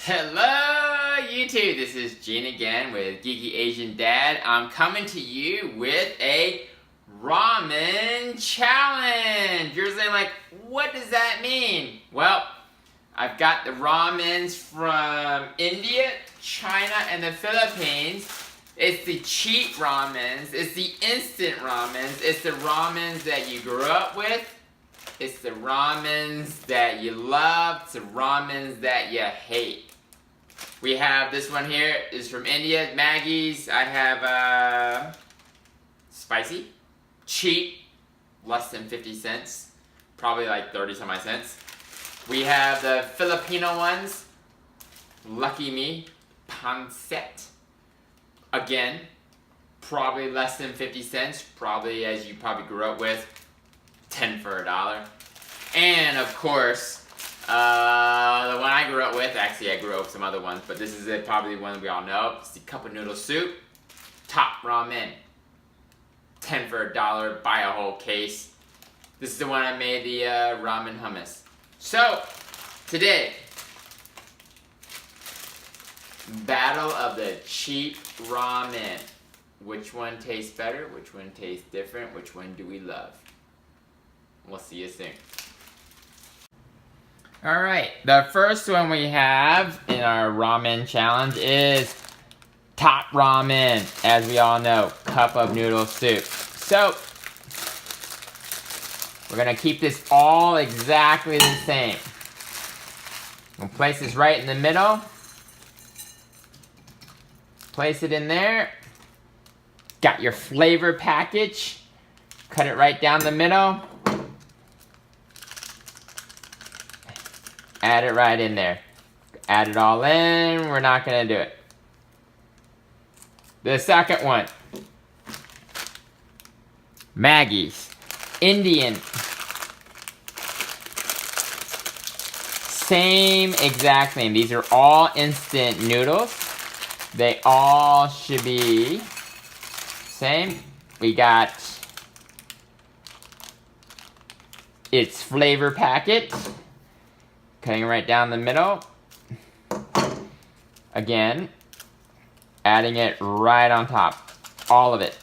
Hello YouTube, this is Gene again with Geekyasiandad. I'm coming to you with a ramen challenge. You're saying like, what does that mean? Well, I've got the ramens from India, China, and the Philippines. It's the cheap ramens, it's the instant ramens, it's the ramens that you grew up with. It's the ramens that you love, it's the ramens that you hate. We have this one here, is from India, Maggi's. I have spicy, cheap, less than 50 cents, probably like 30 some odd cents. We have the Filipino ones, lucky me, Pancit. Again, probably less than 50 cents, probably as you probably grew up with, 10 for $1. And of course, the one I grew up with, actually I grew up with some other ones, but this is probably the one we all know. It's the cup of noodle soup, top ramen, 10 for $1, buy a whole case. This is the one I made the ramen hummus. So, today, battle of the cheap ramen. Which one tastes better? Which one tastes different? Which one do we love? We'll see you soon. Alright, the first one we have in our ramen challenge is top ramen. As we all know, cup of noodle soup. So, we're going to keep this all exactly the same. We'll place this right in the middle. Place it in there. Got your flavor package. Cut it right down the middle. Add it right in there. Add it all in. We're not going to do it. The second one. Maggi's. Indian. Same exact thing. These are all instant noodles. They all should be same. We got its flavor packet. Cutting right down the middle. Again, adding it right on top. All of it.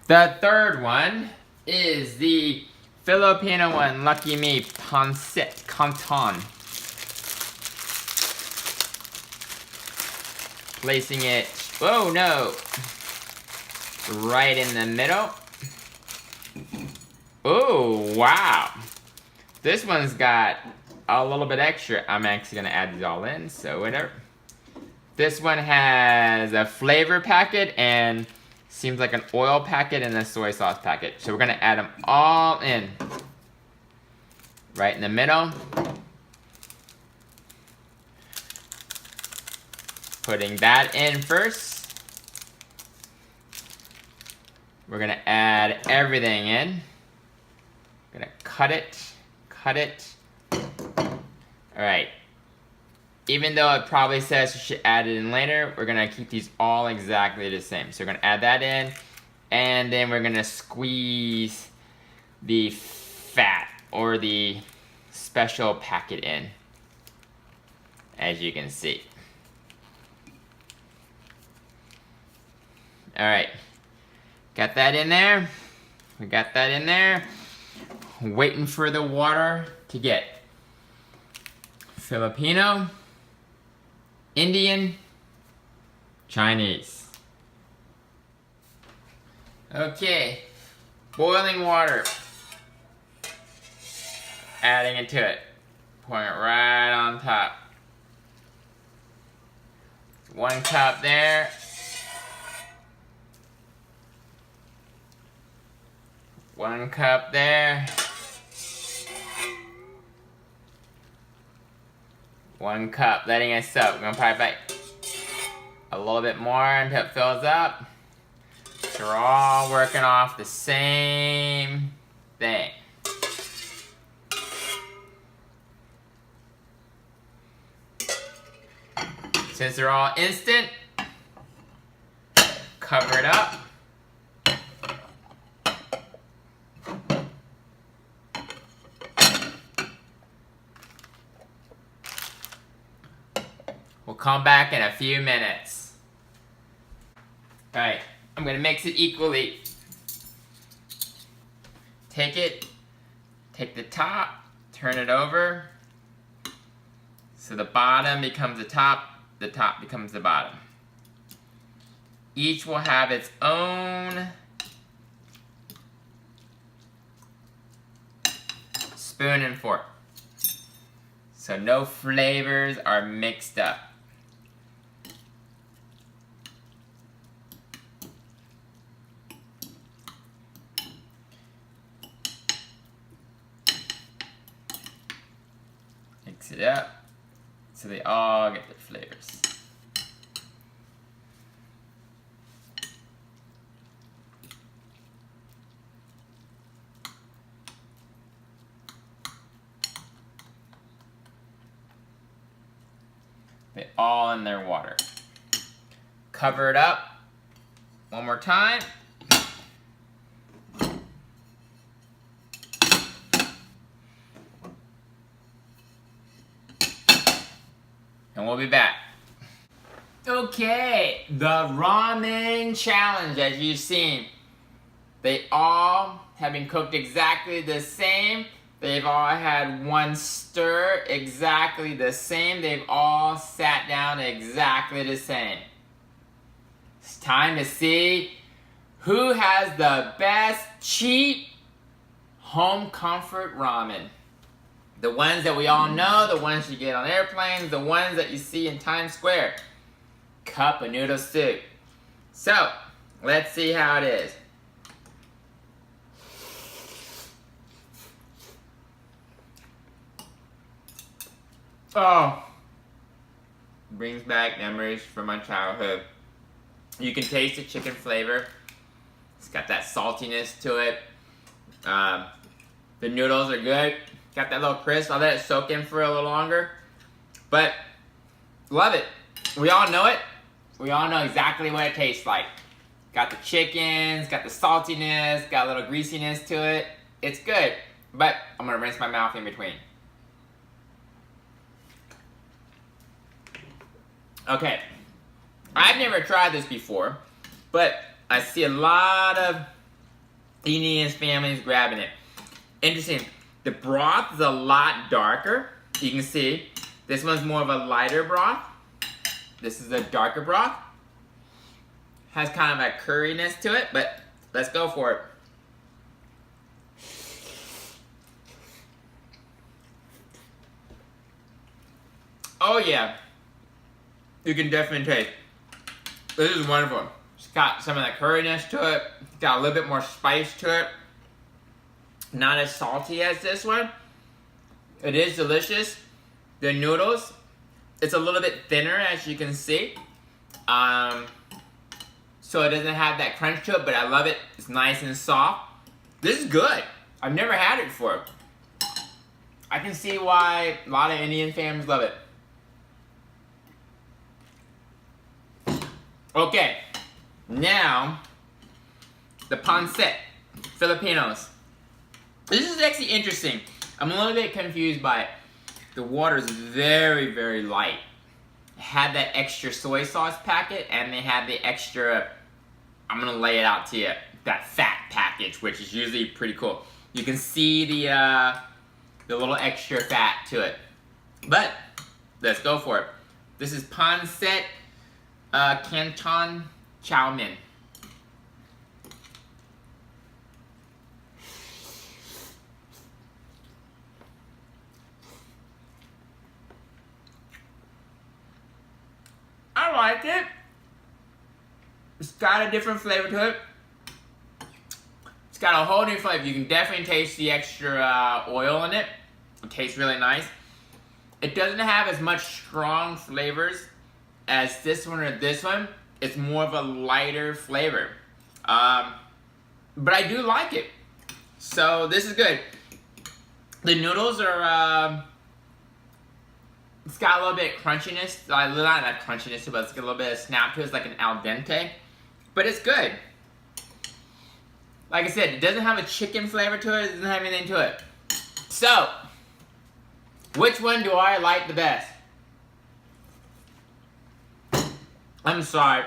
The third one is the Filipino one, lucky me, Pancit, Canton. Placing it, oh no, right in the middle. Oh, wow. This one's got a little bit extra. I'm actually going to add these all in, so whatever. This one has a flavor packet and seems like an oil packet and a soy sauce packet. So we're going to add them all in. Right in the middle. Putting that in first. We're going to add everything in. Gonna cut it. Alright. Even though it probably says you should add it in later, we're gonna keep these all exactly the same. So we're gonna add that in, and then we're gonna squeeze the fat or the special packet in, as you can see. Alright. Got that in there. We got that in there. Waiting for the water to get Filipino, Indian, Chinese. Okay, boiling water. Adding it to it. Pouring it right on top. 1 cup there. One cup there. 1 cup, letting it soak. We're gonna probably like a little bit more until it fills up. So we're all working off the same thing. Since they're all instant, cover it up. come back in a few minutes. Alright, I'm gonna mix it equally. Take the top, turn it over. So the bottom becomes the top becomes the bottom. Each will have its own spoon and fork. So no flavors are mixed up. Mix it up so they all get the flavors. They all in their water. Cover it up one more time. And we'll be back. Okay, the ramen challenge, as you've seen. They all have been cooked exactly the same. They've all had one stir exactly the same. They've all sat down exactly the same. It's time to see who has the best cheap home comfort ramen. The ones that we all know, the ones you get on airplanes, the ones that you see in Times Square. Cup of noodle soup. So, let's see how it is. Oh, brings back memories from my childhood. You can taste the chicken flavor. It's got that saltiness to it. The noodles are good. Got that little crisp. I'll let it soak in for a little longer. But, love it. We all know it. We all know exactly what it tastes like. Got the chickens, got the saltiness, got a little greasiness to it. It's good. But, I'm going to rinse my mouth in between. Okay, I've never tried this before, but I see a lot of Indian families grabbing it. Interesting, the broth is a lot darker. You can see, this one's more of a lighter broth. This is a darker broth. Has kind of a curriness to it, but let's go for it. Oh yeah. You can definitely taste. This is wonderful. It's got some of that curriness to it. It's got a little bit more spice to it. Not as salty as this one. It is delicious. The noodles, it's a little bit thinner as you can see. So it doesn't have that crunch to it, but I love it. It's nice and soft. This is good. I've never had it before. I can see why a lot of Indian families love it. Okay, now, the Pancit, Filipinos. This is actually interesting. I'm a little bit confused by it. The water is very, very light. It had that extra soy sauce packet, and they had the extra, I'm gonna lay it out to you, that fat package, which is usually pretty cool. You can see the little extra fat to it. But, let's go for it. This is Pancit. Canton chow mein. I like it. It's got a different flavor to it. It's got a whole new flavor. You can definitely taste the extra oil in it. It tastes really nice. It doesn't have as much strong flavors as this one or this one. It's more of a lighter flavor. But I do like it. So this is good. The noodles are, it's got a little bit of crunchiness. Not crunchiness, but it's got a little bit of snap to it. It's like an al dente. But it's good. Like I said, it doesn't have a chicken flavor to it. It doesn't have anything to it. So, which one do I like the best? I'm sorry,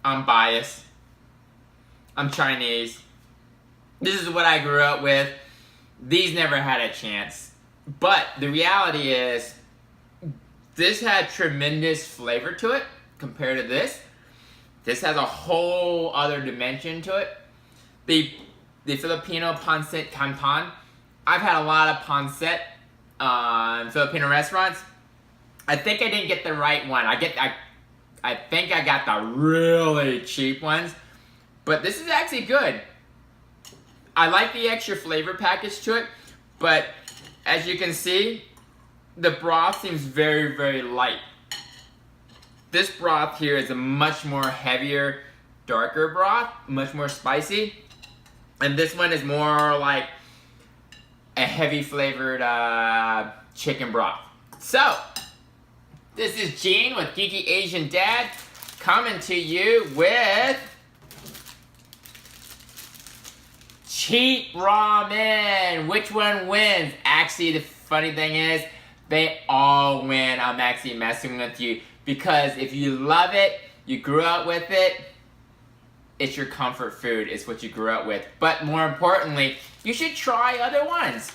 I'm biased. I'm Chinese. This is what I grew up with. These never had a chance. But the reality is, this had tremendous flavor to it compared to this. This has a whole other dimension to it. The Filipino Pancit Canton. I've had a lot of pancit in Filipino restaurants. I think I didn't get the right one. I think I got the really cheap ones. But this is actually good. I like the extra flavor package to it, but as you can see, the broth seems very, very light. This broth here is a much more heavier, darker broth, much more spicy. And this one is more like a heavy flavored chicken broth. So, this is Gene with Geeky Asian Dad coming to you with cheap ramen. Which one wins? Actually, the funny thing is, they all win. I'm actually messing with you because if you love it, you grew up with it, it's your comfort food. It's what you grew up with. But more importantly, you should try other ones.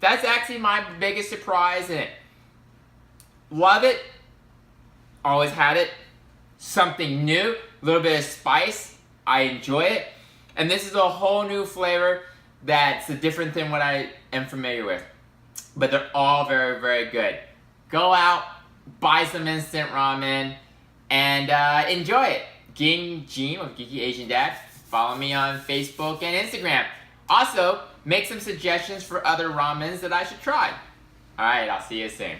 That's actually my biggest surprise in it. Love it. Always had it. Something new. A little bit of spice. I enjoy it. And this is a whole new flavor that's different than what I am familiar with. But they're all very, very good. Go out, buy some instant ramen, and enjoy it. Gene with Geeky Asian Dad. Follow me on Facebook and Instagram. Also, make some suggestions for other ramens that I should try. Alright, I'll see you soon.